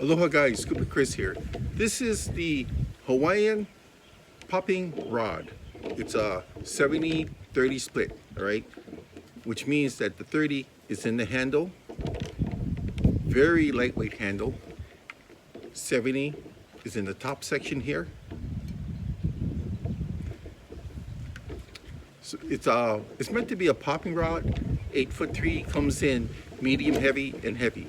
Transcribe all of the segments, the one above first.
Aloha guys, Scuba Chris here. This is the Hawaiian popping rod. It's a 70-30 split, all right? Which means that the 30 is in the handle, very lightweight handle. 70 is in the top section here. So it's meant to be a popping rod. 8'3", comes in medium heavy and heavy.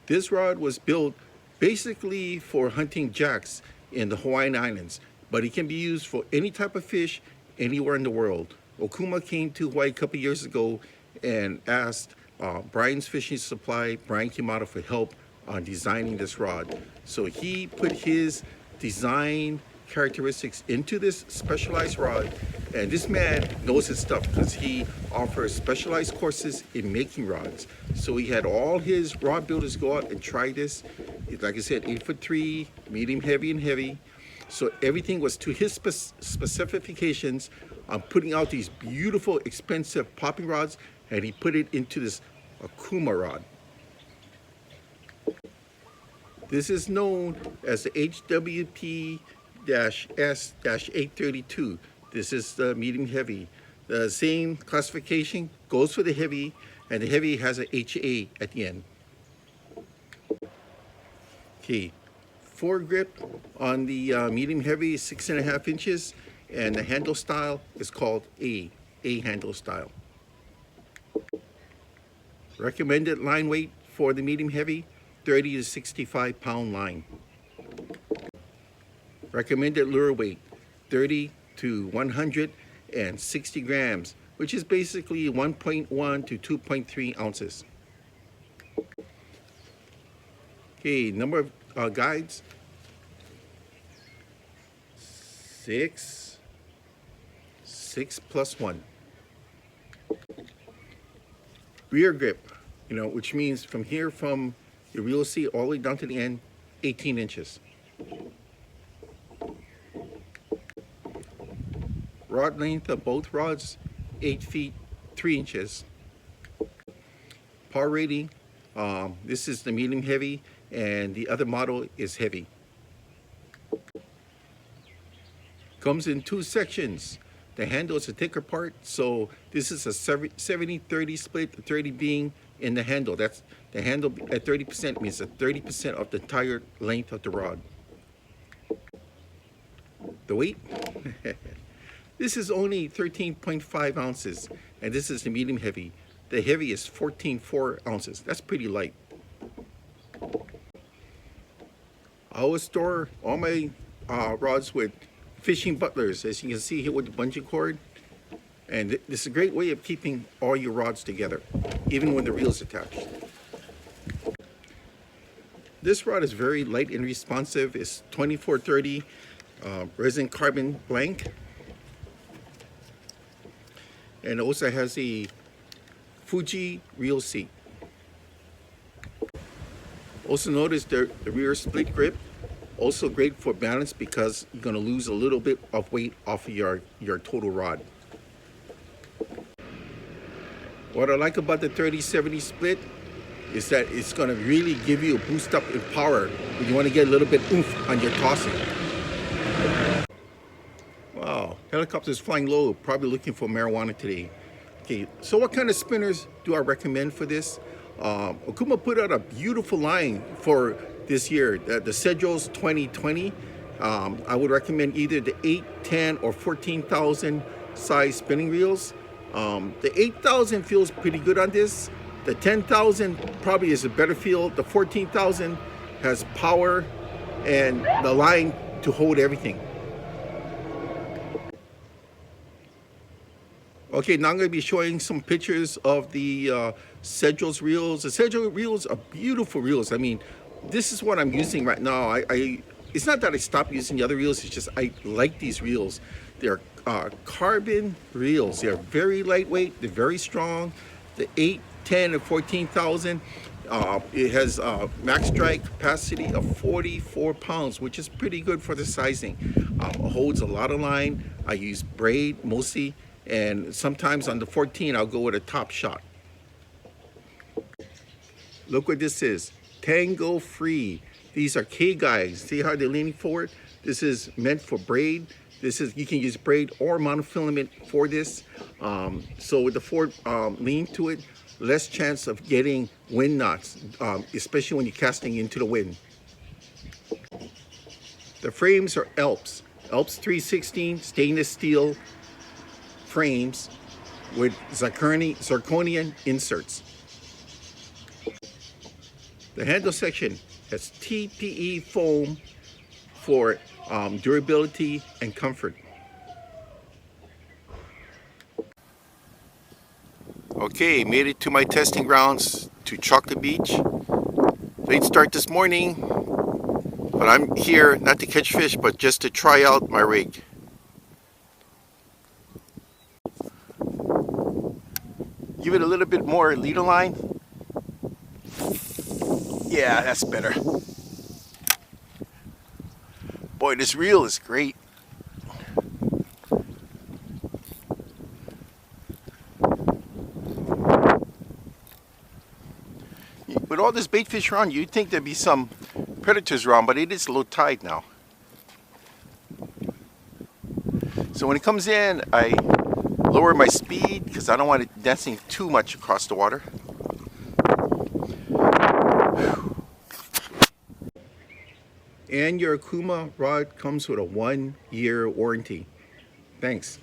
This rod was built basically for hunting jacks in the Hawaiian Islands, but it can be used for any type of fish anywhere in the world. Okuma came to Hawaii a couple years ago and asked Brian's Fishing Supply, Brian Kimata, for help on designing this rod. So he put his design characteristics into this specialized rod, and this man knows his stuff because he offers specialized courses in making rods. So he had all his rod builders go out and try this. Like I said, 8'3", medium heavy and heavy. So everything was to his specifications on putting out these beautiful, expensive popping rods, and he put it into this Okuma rod. This is known as the HWP-S-832. This is the medium heavy. The same classification goes for the heavy, and the heavy has a HA at the end. Okay, Fore grip on the medium heavy is 6.5 inches, and the handle style is called A handle style. Recommended line weight for the medium heavy, 30 to 65 pound line. Recommended lure weight, 30 to 160 grams, which is basically 1.1 to 2.3 ounces. Okay, number of guides, 6 plus 1. Rear grip, which means from here, from your reel seat all the way down to the end, 18 inches. Rod length of both rods, 8 feet 3 inches. Power rating, this is the medium heavy, and the other model is heavy. Comes in 2 sections. The handle is a thicker part, so this is a 70-30 split, the 30 being in the handle. That's the handle at 30% means that 30% of the entire length of the rod. The weight? This is only 13.5 ounces, and this is the medium heavy. The heavy is 14.4 ounces. That's pretty light. I always store all my rods with fishing butlers, as you can see here with the bungee cord. And this is a great way of keeping all your rods together, even when the reel is attached. This rod is very light and responsive. It's 2430 resin carbon blank. And it also has a Fuji reel seat. Also notice the rear split grip, also great for balance because you're going to lose a little bit of weight off of your total rod. What I like about the 30-70 split is that it's going to really give you a boost up in power when you want to get a little bit oomph on your tossing. Wow, helicopters flying low, probably looking for marijuana today. Okay, so what kind of spinners do I recommend for this? Okuma put out a beautiful line for this year, the Cedros 2020. I would recommend either the 8, 10, or 14,000 size spinning reels. The 8,000 feels pretty good on this. The 10,000 probably is a better feel. The 14,000 has power and the line to hold everything. Okay, now I'm going to be showing some pictures of the Cedros reels. The Cedros reels are beautiful reels. I mean, this is what I'm using right now. It's not that I stopped using the other reels, it's just I like these reels. They're carbon reels. They're very lightweight, they're very strong. The 8, 10, and 14,000, it has max strike capacity of 44 pounds, which is pretty good for the sizing. It holds a lot of line. I use braid mostly, and sometimes on the 14 I'll go with a top shot. Look what this is. Tango free. These are K guides. See how they're leaning forward? This is meant for braid. This is, you can use braid or monofilament for this. So with the Fore lean to it, less chance of getting wind knots, especially when you're casting into the wind. The frames are Alps 316 stainless steel frames with zirconian inserts. The handle section has TPE foam for durability and comfort. Okay, made it to my testing grounds to Chocolate Beach. Late start this morning, but I'm here not to catch fish, but just to try out my rig. Give it a little bit more leader line. Yeah, that's better. Boy, this reel is great. With all this bait fish around, you'd think there'd be some predators around, but it is low tide now. So when it comes in, I lower my speed because I don't want it dancing too much across the water. And your Okuma rod comes with a 1-year warranty. Thanks.